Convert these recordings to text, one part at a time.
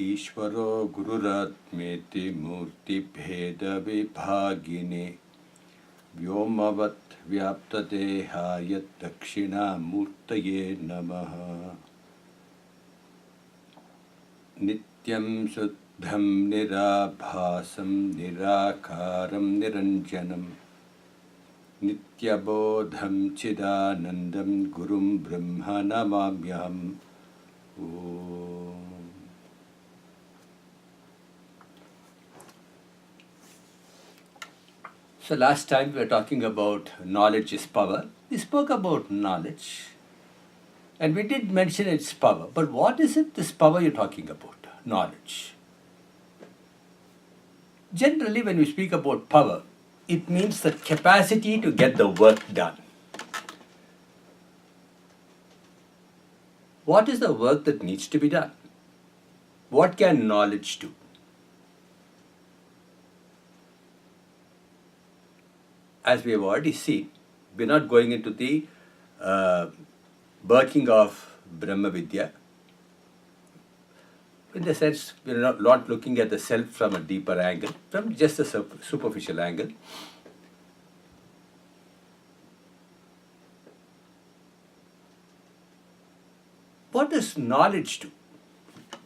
ईश्वरो गुरुरात्मेति मूर्तिभेदविभागिने व्योमवत् व्याप्तदेहाय दक्षिणामूर्तये नमः। नित्यं शुद्धं निराभासं निराकारं निरञ्जनं नित्यबोधं चिदानन्दं गुरुं ब्रह्म नमाम्यहम्। Om. So last time we were talking about knowledge is power. We spoke about knowledge and we did mention its power. But what is it, this power you're talking about? Knowledge. Generally, when we speak about power, it means the capacity to get the work done. What is the work that needs to be done? What can knowledge do? As we have already seen, we're not going into the working of Brahma Vidya. In the sense, we're not looking at the self from a deeper angle, from just a superficial angle. What does knowledge do?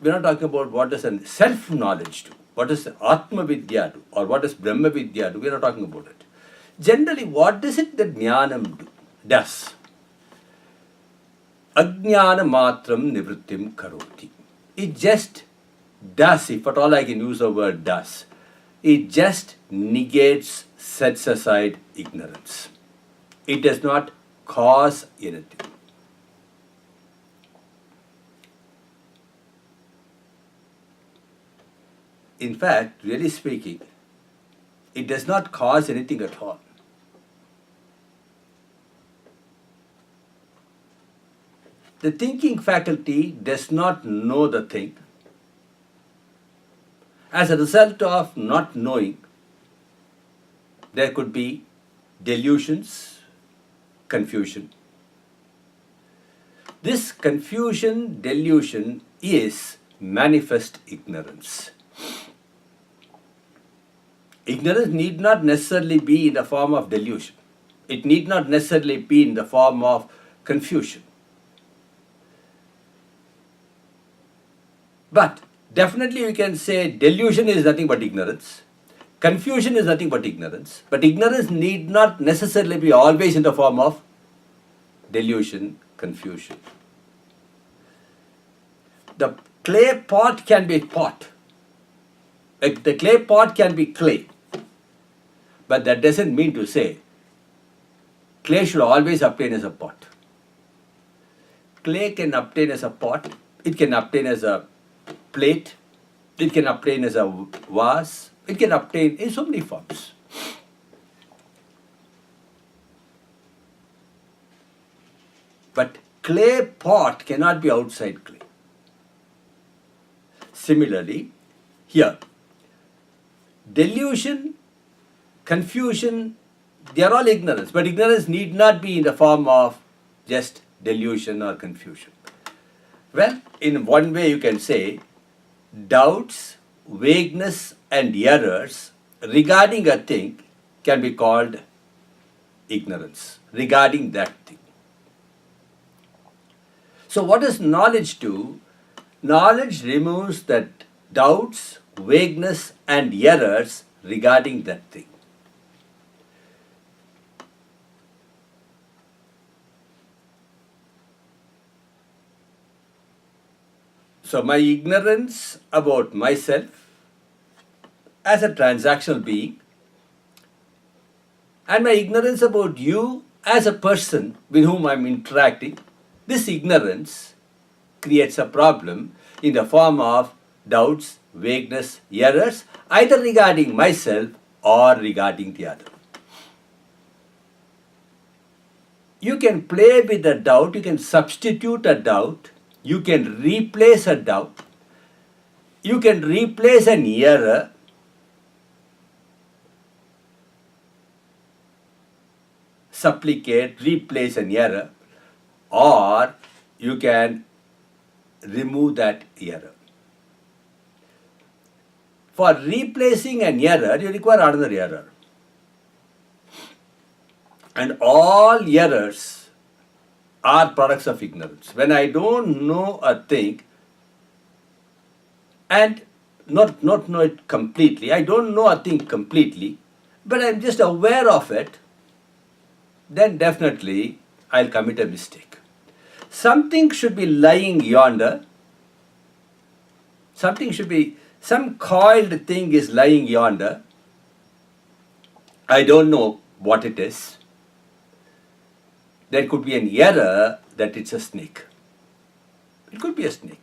We're not talking about what does a self-knowledge do. What does Atma Vidya do? Or what does Brahma Vidya do? We're not talking about it. Generally, what is it that Jnanam does? Ajnana matram nivrittim karoti. It just does, if at all I can use the word does. It just negates, sets aside ignorance. It does not cause anything. In fact, really speaking, it does not cause anything at all. The thinking faculty does not know the thing. As a result of not knowing, there could be delusions, confusion. This confusion, delusion is manifest ignorance. Ignorance need not necessarily be in the form of delusion. It need not necessarily be in the form of confusion. But definitely we can say delusion is nothing but ignorance. Confusion is nothing but ignorance. But ignorance need not necessarily be always in the form of delusion, confusion. The clay pot can be pot. Like the clay pot can be clay. But that doesn't mean to say clay should always obtain as a pot. Clay can obtain as a pot. It can obtain as a plate. It can obtain as a vase. It can obtain in so many forms. But clay pot cannot be outside clay. Similarly, here, delusion, confusion, they are all ignorance. But ignorance need not be in the form of just delusion or confusion. Well, in one way you can say, doubts, vagueness and errors regarding a thing can be called ignorance, regarding that thing. So what does knowledge do? Knowledge removes that doubts, vagueness and errors regarding that thing. So my ignorance about myself as a transactional being and my ignorance about you as a person with whom I am interacting, this ignorance creates a problem in the form of doubts, vagueness, errors, either regarding myself or regarding the other. You can play with a doubt, you can substitute a doubt, you can replace a doubt, you can replace an error, supplicate, replace an error, or you can remove that error. For replacing an error, you require another error. And all errors are products of ignorance. When I don't know a thing and not know it completely, I don't know a thing completely, but I'm just aware of it, then definitely I'll commit a mistake. Something should be lying yonder. Some coiled thing is lying yonder. I don't know what it is. There could be an error that it's a snake. It could be a snake.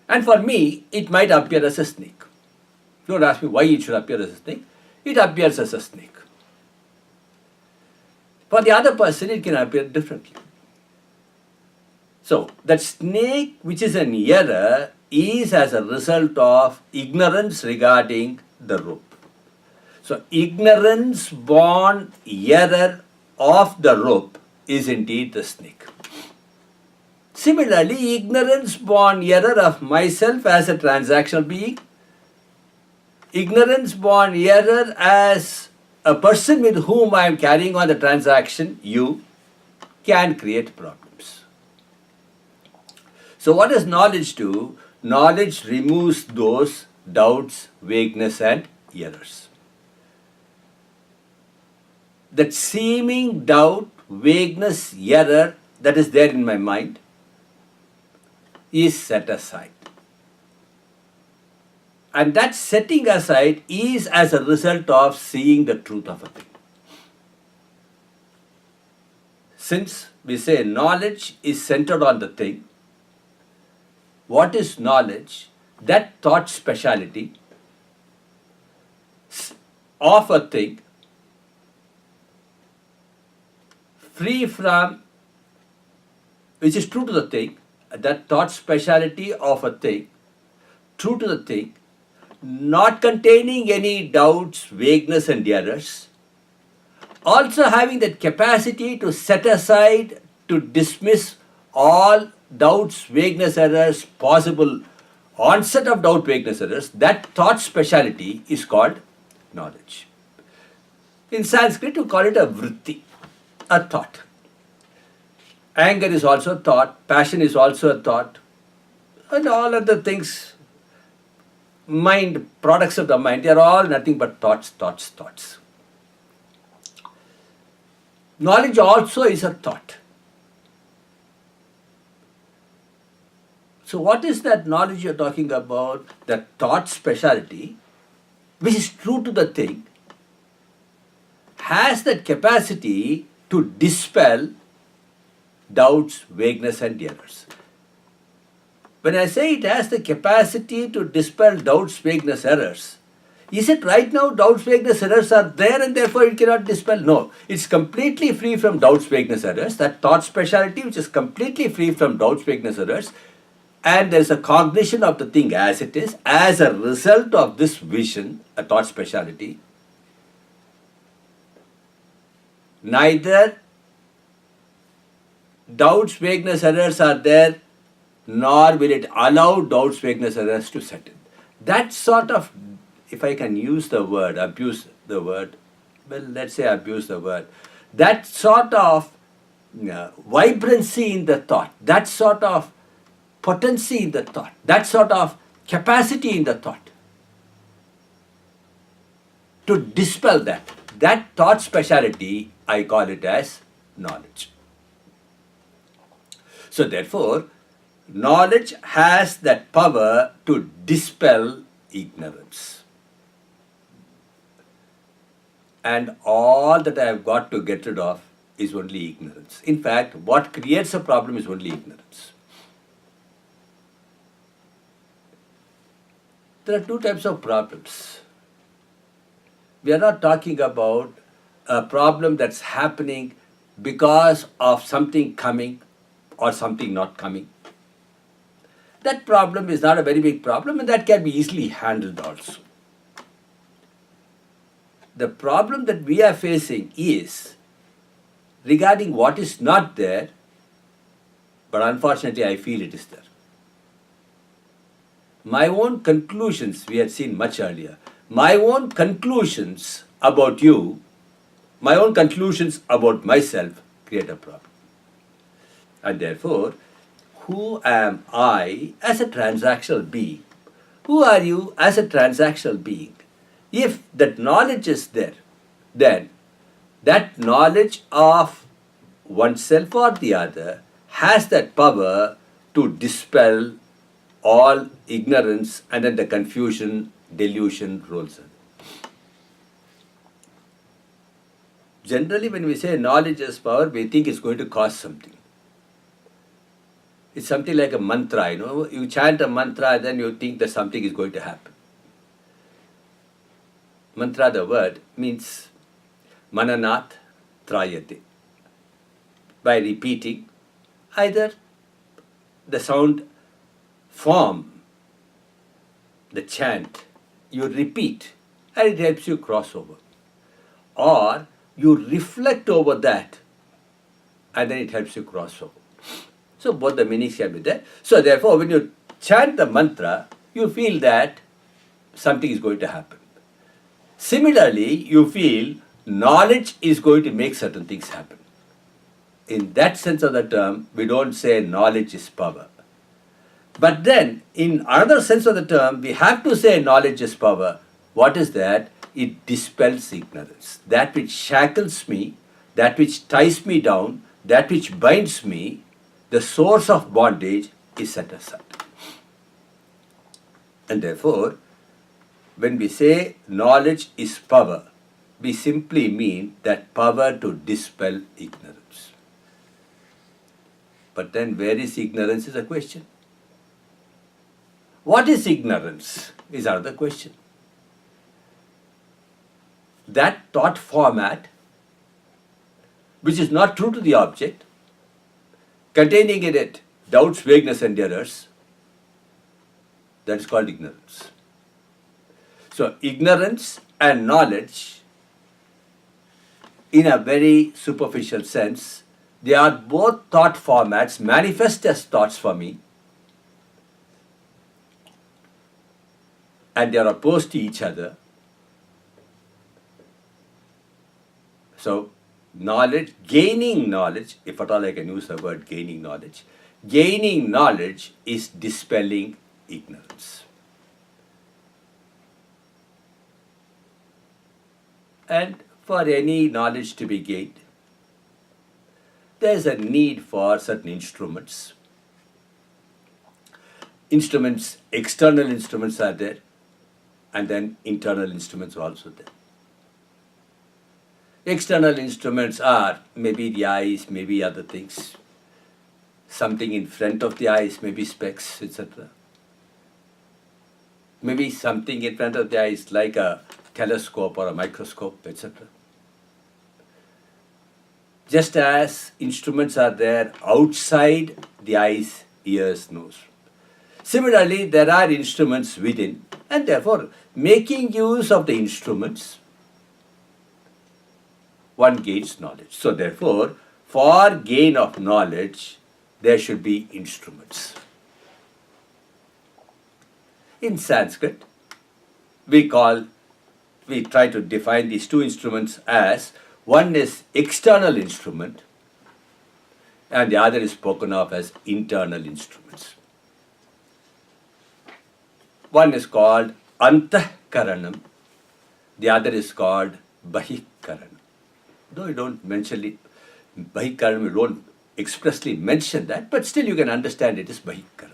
And for me, it might appear as a snake. Don't ask me why it should appear as a snake. It appears as a snake. For the other person, it can appear differently. So, that snake which is an error is as a result of ignorance regarding the rope. So, ignorance born error of the rope is indeed the snake. Similarly, ignorance born error of myself as a transactional being, ignorance born error as a person with whom I am carrying on the transaction, you, can create problems. So what does knowledge do? Knowledge removes those doubts, vagueness and errors. That seeming doubt, vagueness, error that is there in my mind is set aside. And that setting aside is as a result of seeing the truth of a thing. Since we say knowledge is centered on the thing, what is knowledge? That thought speciality of a thing, free from, which is true to the thing, that thought speciality of a thing, true to the thing, not containing any doubts, vagueness and errors, also having that capacity to set aside, to dismiss all doubts, vagueness, errors, possible onset of doubt, vagueness, errors, that thought speciality is called knowledge. In Sanskrit, you call it a vritti, a thought. Anger is also a thought, passion is also a thought, and all other things, mind, products of the mind, they are all nothing but thoughts. Knowledge also is a thought. So what is that knowledge you're talking about? That thought speciality, which is true to the thing, has that capacity to dispel doubts, vagueness and errors. When I say it has the capacity to dispel doubts, vagueness, errors, is it right now doubts, vagueness, errors are there and therefore it cannot dispel? No, it's completely free from doubts, vagueness, errors. That thought speciality which is completely free from doubts, vagueness, errors, and there is a cognition of the thing as it is, as a result of this vision, a thought speciality. Neither doubts, vagueness, errors are there, nor will it allow doubts, vagueness, errors to set in. That sort of, if I can use the word, abuse the word, well, let's say abuse the word, that sort of vibrancy in the thought, that sort of potency in the thought, that sort of capacity in the thought, to dispel that thought speciality, I call it as knowledge. So therefore, knowledge has that power to dispel ignorance. And all that I have got to get rid of is only ignorance. In fact, what creates a problem is only ignorance. There are two types of problems. We are not talking about a problem that's happening because of something coming or something not coming. That problem is not a very big problem and that can be easily handled also. The problem that we are facing is regarding what is not there, but unfortunately I feel it is there. My own conclusions, we had seen much earlier, my own conclusions about you, my own conclusions about myself create a problem. And therefore, who am I as a transactional being? Who are you as a transactional being? If that knowledge is there, then that knowledge of oneself or the other has that power to dispel all ignorance, and then the confusion, delusion rolls in. Generally, when we say knowledge is power, we think it's going to cause something. It's something like a mantra, you chant a mantra, then you think that something is going to happen. Mantra, the word, means mananat trayate. By repeating, either the sound form, the chant, you repeat and it helps you cross over. Or you reflect over that and then it helps you cross over. So both the meanings can be there. So therefore, when you chant the mantra, you feel that something is going to happen. Similarly, you feel knowledge is going to make certain things happen. In that sense of the term, we don't say knowledge is power. But then, in another sense of the term, we have to say knowledge is power. What is that? It dispels ignorance. That which shackles me, that which ties me down, that which binds me, the source of bondage is set aside. And therefore, when we say knowledge is power, we simply mean that power to dispel ignorance. But then where is ignorance is a question. What is ignorance is another question. That thought format, which is not true to the object, containing in it doubts, vagueness and errors, that is called ignorance. So ignorance and knowledge, in a very superficial sense, they are both thought formats, manifest as thoughts for me, and they are opposed to each other. So knowledge, gaining knowledge, if at all I can use the word gaining knowledge is dispelling ignorance. And for any knowledge to be gained, there is a need for certain instruments. External instruments are there, and then internal instruments are also there. External instruments are maybe the eyes, maybe other things. Something in front of the eyes, maybe specs, etc. Maybe something in front of the eyes like a telescope or a microscope, etc. Just as instruments are there outside the eyes, ears, nose. Similarly, there are instruments within, and therefore, making use of the instruments, one gains knowledge. So therefore, for gain of knowledge, there should be instruments. In Sanskrit, we try to define these two instruments as one is external instrument and the other is spoken of as internal instruments. One is called antahkaranam, the other is called bahikaranam. Though you don't mention it, bahikaranam, you don't expressly mention that, but still you can understand it is bahikaranam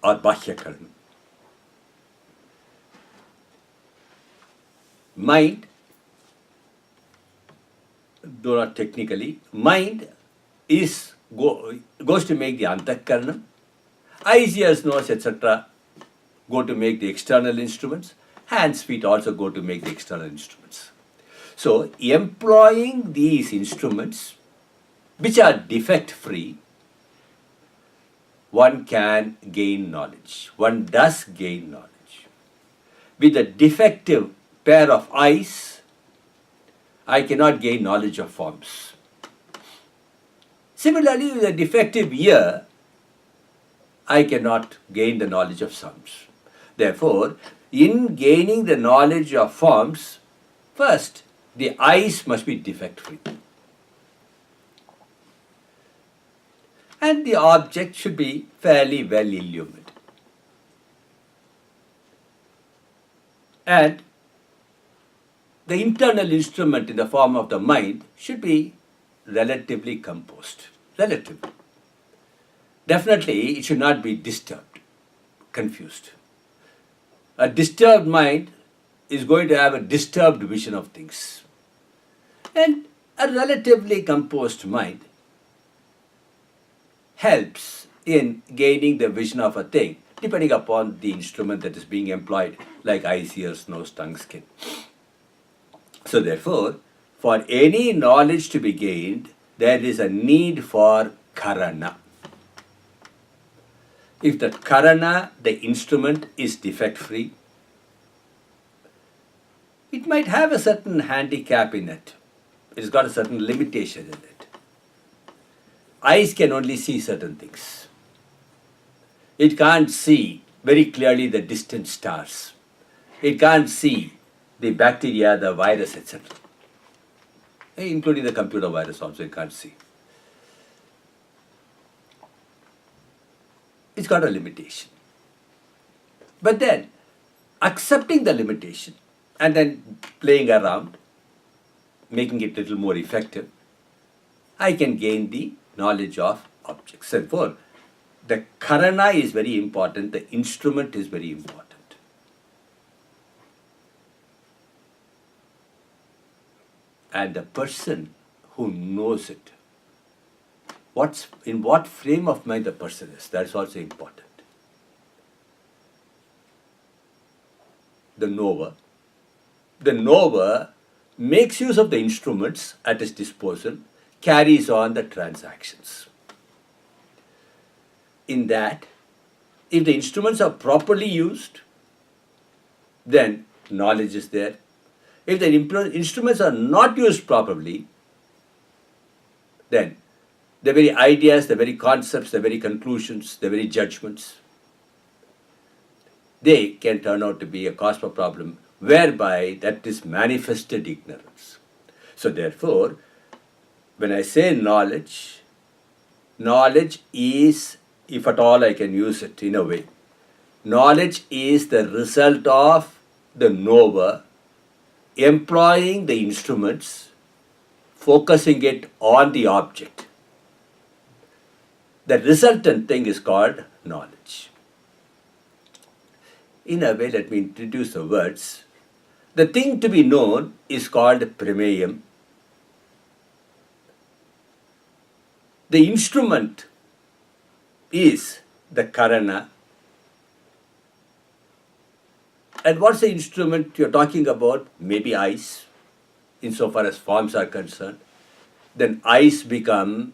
or bahyakaranam. Mind, though not technically, mind goes to make the antahkaranam. Eyes, ears, nose, etc. go to make the external instruments. Hands, feet also go to make the external instruments. So, employing these instruments, which are defect-free, one can gain knowledge. One does gain knowledge. With a defective pair of eyes, I cannot gain knowledge of forms. Similarly, with a defective ear, I cannot gain the knowledge of sounds. Therefore, in gaining the knowledge of forms, first, the eyes must be defect-free. And the object should be fairly well illumined. And the internal instrument in the form of the mind should be relatively composed. Relatively. Definitely, it should not be disturbed, confused. A disturbed mind is going to have a disturbed vision of things. And a relatively composed mind helps in gaining the vision of a thing, depending upon the instrument that is being employed, like eyes, ears, nose, tongue, skin. So therefore, for any knowledge to be gained, there is a need for karana. If the karana, the instrument, is defect-free, it might have a certain handicap in it. It's got a certain limitation in it. Eyes can only see certain things. It can't see very clearly the distant stars. It can't see the bacteria, the virus, etc. Including the computer virus also, it can't see. It's got a limitation. But then, accepting the limitation and then playing around, making it a little more effective, I can gain the knowledge of objects. Therefore, the karana is very important, the instrument is very important. And the person who knows it, in what frame of mind the person is, that's also important. The knower makes use of the instruments at his disposal, carries on the transactions. In that, if the instruments are properly used, then knowledge is there. If the instruments are not used properly, then the very ideas, the very concepts, the very conclusions, the very judgments, they can turn out to be a cause for problem, whereby that is manifested ignorance. So therefore, when I say knowledge, knowledge is, if at all I can use it in a way, knowledge is the result of the knower employing the instruments, focusing it on the object. The resultant thing is called knowledge. In a way, let me introduce the words. The thing to be known is called prameyam. The instrument is the karana. And what's the instrument you're talking about? Maybe eyes, insofar as forms are concerned. Then eyes become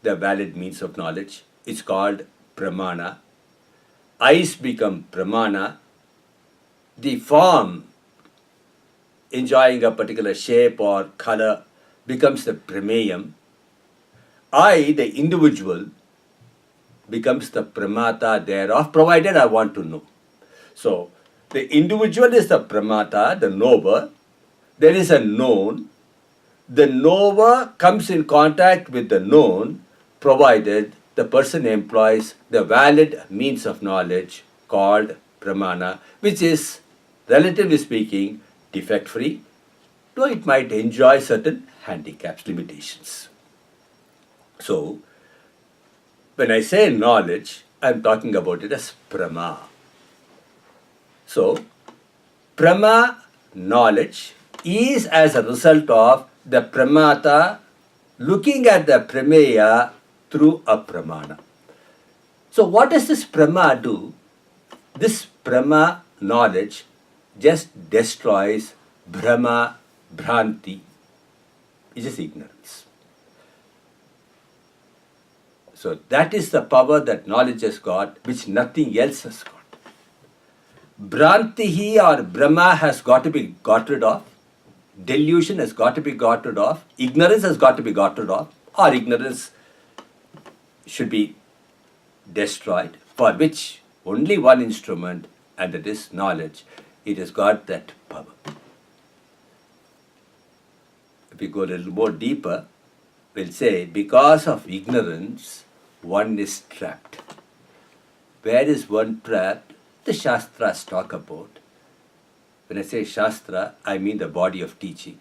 the valid means of knowledge. It's called pramana. Eyes become pramana. The form enjoying a particular shape or color becomes the prameyam. I, the individual, becomes the pramata thereof, provided I want to know. So, the individual is the pramata, the knower. There is a known. The knower comes in contact with the known, provided the person employs the valid means of knowledge called pramana, which is, relatively speaking, defect-free, though it might enjoy certain handicaps, limitations. So, when I say knowledge, I am talking about it as prama. So, prama, knowledge, is as a result of the pramata looking at the prameya through a pramana. So, what does this prama do? This prama knowledge just destroys Brahma, Bhranti, which is ignorance. So that is the power that knowledge has got, which nothing else has got. Bhrantihi or Brahma has got to be got rid of. Delusion has got to be got rid of. Ignorance has got to be got rid of. Or ignorance should be destroyed. for which only one instrument, and that is knowledge. It has got that power. If we go a little more deeper, we'll say because of ignorance, one is trapped. Where is one trapped? The Shastras talk about. When I say Shastra, I mean the body of teaching.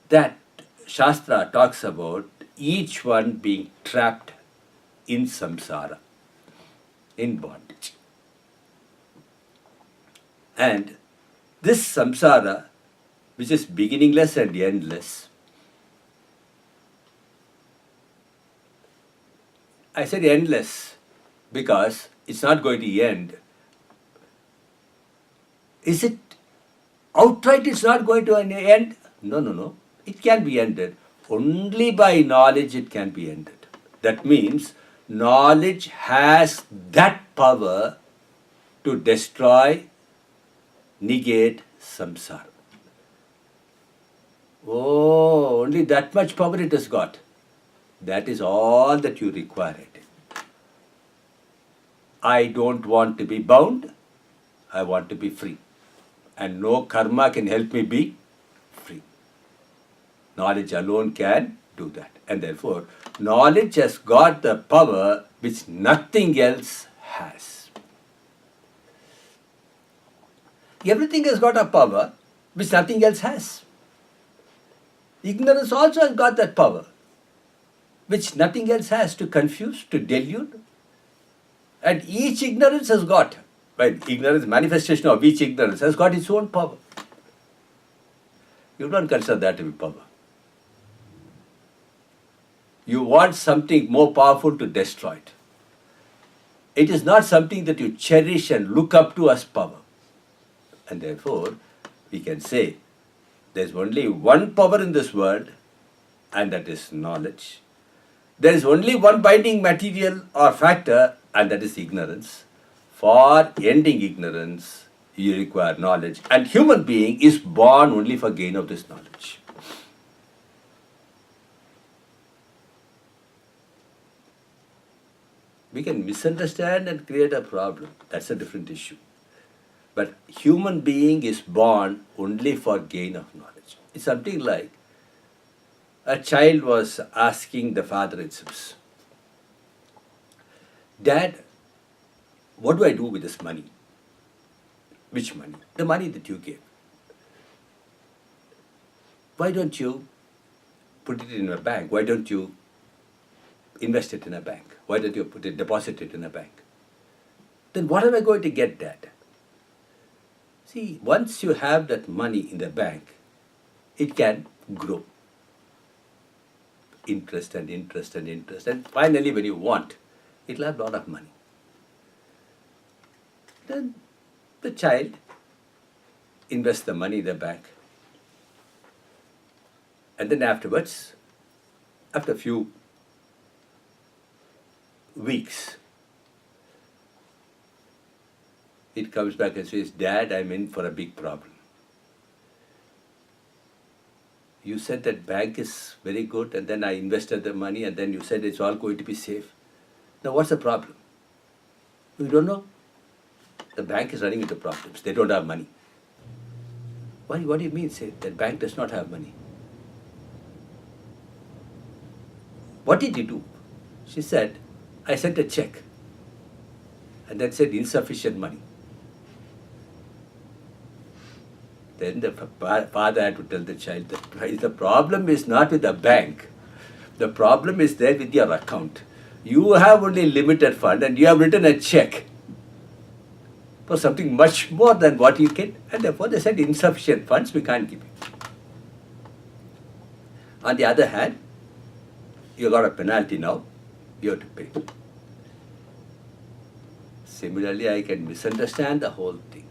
That Shastra talks about each one being trapped in samsara, in bondage. And this samsara, which is beginningless and endless, I said endless because it's not going to end. Is it outright it's not going to end? No. It can be ended. Only by knowledge it can be ended. That means knowledge has that power to destroy, negate samsara. Oh, only that much power it has got. That is all that you require it. I don't want to be bound. I want to be free. And no karma can help me be free. Knowledge alone can do that. And therefore, knowledge has got the power which nothing else has. Everything has got a power which nothing else has. Ignorance also has got that power which nothing else has, to confuse, to delude. And each ignorance has got, ignorance, manifestation of each ignorance has got its own power. You don't consider that to be power. You want something more powerful to destroy it. It is not something that you cherish and look up to as power. And therefore, we can say there is only one power in this world, and that is knowledge. There is only one binding material or factor, and that is ignorance. For ending ignorance, you require knowledge. And human being is born only for gain of this knowledge. We can misunderstand and create a problem. That's a different issue. But human being is born only for gain of knowledge. It's something like a child was asking the father itself, Dad, what do I do with this money? Which money? The money that you gave. Why don't you put it in a bank? Why don't you invest it in a bank? Why don't you deposit it in a bank? Then what am I going to get, Dad? See, once you have that money in the bank, it can grow. Interest and interest and interest. And finally, when you want, it will have a lot of money. Then the child invests the money in the bank. And then afterwards, after a few weeks, it comes back and says, Dad, I'm in for a big problem. You said that bank is very good, and then I invested the money, and then you said it's all going to be safe. Now what's the problem? You don't know? The bank is running into problems. They don't have money. What do you mean, say, that bank does not have money? What did you do? She said, I sent a check, and then said insufficient money. Then the father had to tell the child that the problem is not with the bank. The problem is there with your account. You have only limited fund, and you have written a check for something much more than what you can. And therefore they said insufficient funds, we can't give you. On the other hand, you got a penalty now, you have to pay. Similarly, I can misunderstand the whole thing.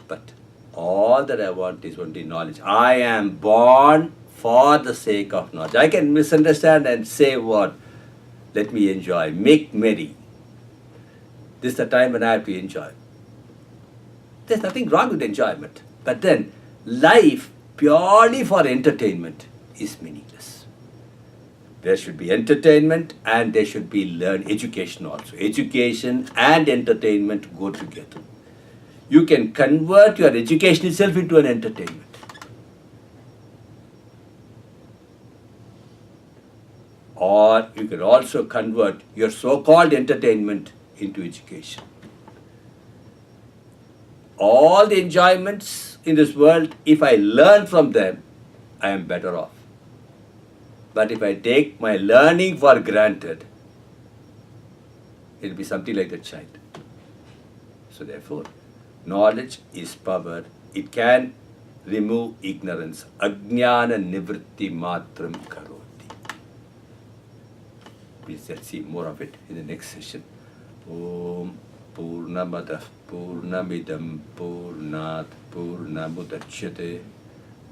But all that I want is only knowledge. I am born for the sake of knowledge. I can misunderstand and say what? Let me enjoy, make merry. This is the time when I have to enjoy. There's nothing wrong with enjoyment. But then, life purely for entertainment is meaningless. There should be entertainment and there should be education also. Education and entertainment go together. You can convert your education itself into an entertainment. Or you can also convert your so-called entertainment into education. All the enjoyments in this world, if I learn from them, I am better off. But if I take my learning for granted, it will be something like a child. So therefore, knowledge is power. It can remove ignorance. Ajnana nivritti matram karoti. We'll see more of it in the next session. Om Purnamadah Purnamidam Purnat Purnamudachyate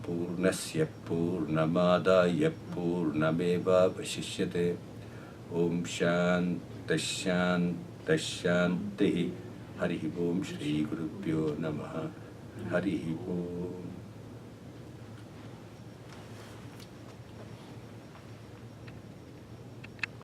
Purnasya Purnamadaya Purnameva Vashishyate. Om Shantashanti. Hari Om Shri Gurubhyo Namaha. Hari Om.